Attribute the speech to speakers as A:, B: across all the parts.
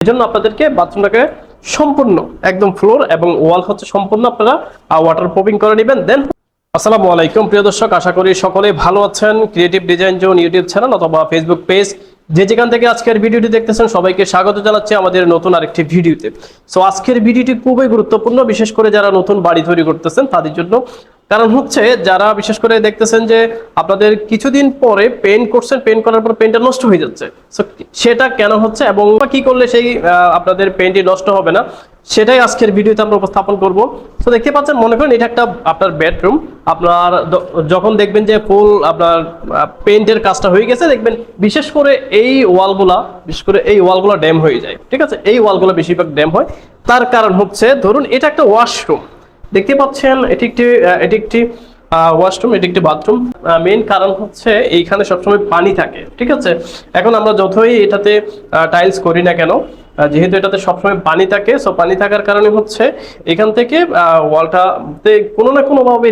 A: এজন্য আপনাদেরকে বাথরুমটাকে সম্পূর্ণ একদম ফ্লোর এবং ওয়াল হচ্ছে সম্পূর্ণ আপনারা ওয়াটার প্রুফিং করে নেবেন। দেন আসসালামু আলাইকুম প্রিয় দর্শক, আশা করি সকলে ভালো আছেন। Creative design zone YouTube channel অথবা ফেসবুক পেজ যেখান থেকে আজকের ভিডিওটি দেখতেছেন সবাইকে স্বাগত জানাচ্ছি আমাদের নতুন আরেকটি ভিডিওতে। সো আজকের ভিডিওটি খুবই গুরুত্বপূর্ণ, বিশেষ করে যারা নতুন বাড়ি তৈরি করতেছেন তাদের জন্য। কারণ হচ্ছে যারা বিশেষ করে দেখতেছেন যে আপনাদের কিছুদিন পরে পেইন্ট করছেন, পেইন্ট করার পর পেইন্টটা নষ্ট হয়ে যাচ্ছে, সো সেটা কেন হচ্ছে এবং কি করলে সেই আপনাদের পেইন্টটি নষ্ট হবে না সেটাই আজকের ভিডিওতে আমরা উপস্থাপন করব। তো দেখতে পাচ্ছেন, মনে করেন এটা একটা আপনার বেডরুম। আপনার যখন দেখবেন যে ফুল আপনার পেইন্টের কাজটা হয়ে গেছে, দেখবেন বিশেষ করে এই ওয়ালগুলা ড্যাম হয়ে যায়। ঠিক আছে, এই ওয়ালগুলো বেশিরভাগ ড্যাম হয়। তার কারণ হচ্ছে ধরুন এটা একটা ওয়াশরুম, দেখতে পাচ্ছেন এটি একটি ওয়াশরুম, এটি একটি বাথরুম। মেইন কারণ হচ্ছে এইখানে সবসময় পানি থাকে। ঠিক আছে, এখন আমরা যতই এটাতে টাইলস করি না কেন, যেহেতু এটাতে সবসময় পানি থাকে, সো পানি থাকার কারণে হচ্ছে এখান থেকে ওয়ালটাতে কোনো না কোনো ভাবে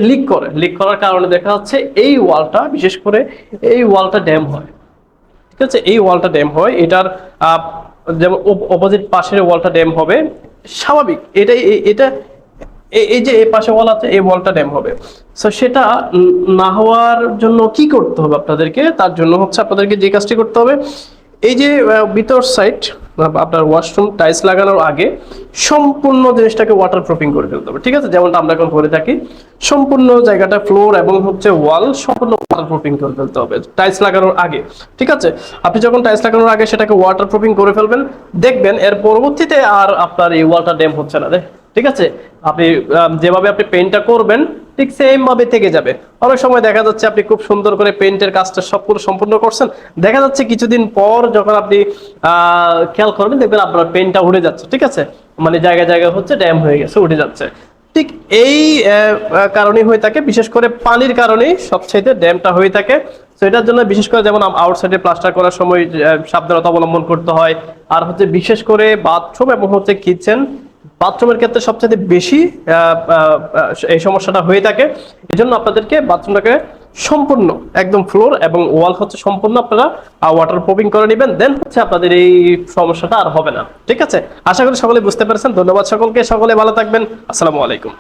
A: লিক করার কারণে দেখা যাচ্ছে এই ওয়ালটা, বিশেষ করে এই ওয়ালটা ড্যাম হয়। ঠিক আছে, এই ওয়ালটা ড্যাম হয়, এটার যেমন অপোজিট পাশের ওয়ালটা ড্যাম হবে, স্বাভাবিক। এটা এই যে এই পাশে ওয়াল আছে, এই ওয়ালটা ড্যাম হবে। সো সেটা না হওয়ার জন্য কি করতে হবে আপনাদেরকে? তার জন্য হচ্ছে আপনাদেরকে যে কাজটি করতে হবে, এই যে ভিতর সাইড আপনার ওয়াশরুম টাইলস লাগানোর আগে সম্পূর্ণ জিনিসটাকে ওয়াটার প্রুফিং করে ফেলতে হবে। ঠিক আছে, যেমনটা আমরা এখন করে থাকি, সম্পূর্ণ জায়গাটা ফ্লোর এবং হচ্ছে ওয়াল সম্পূর্ণ ওয়াটার প্রুফিং করে ফেলতে হবে টাইলস লাগানোর আগে। ঠিক আছে, আপনি যখন টাইলস লাগানোর আগে সেটাকে ওয়াটার প্রুফিং করে ফেলবেন, দেখবেন এর পরবর্তীতে আর আপনার এই ওয়ালটা ড্যাম হচ্ছে না। ঠিক আছে, আপনি যেভাবে আপনি পেইন্টটা করবেন ঠিক সেম ভাবে থেকে যাবে। অনেক সময় দেখা যাচ্ছে আপনি খুব সুন্দর করে পেইন্টের কাজটা সম্পূর্ণ করছেন, দেখা যাচ্ছে কিছুদিন পর যখন আপনি খেয়াল করবেন, দেখবেন আপনার পেইন্টটা উড়ে যাচ্ছে। ঠিক আছে, মানে জায়গায় হচ্ছে ড্যাম হয়ে গেছে, উঠে যাচ্ছে। ঠিক এই কারণেই হয়ে থাকে, বিশেষ করে পানির কারণেই সবচেয়ে ড্যামটা হয়ে থাকে। তো এটার জন্য বিশেষ করে যেমন আউটসাইডে প্লাস্টার করার সময় সাবধানতা অবলম্বন করতে হয়। আর হচ্ছে বিশেষ করে বাথরুম এবং হচ্ছে কিচেন, বাথরুমের ক্ষেত্রে সবচেয়ে বেশি এই সমস্যাটা হয়ে থাকে। এজন্য আপনাদেরকে বাথরুমটাকে সম্পূর্ণ একদম ফ্লোর এবং ওয়াল হচ্ছে সম্পূর্ণ আপনারা ওয়াটার প্রুফিং করে নেবেন। দেন হচ্ছে আপনাদের এই সমস্যাটা আর হবে না। ঠিক আছে, আশা করি সকলে বুঝতে পেরেছেন। ধন্যবাদ সকলকে, সকলে ভালো থাকবেন। আসসালামু আলাইকুম।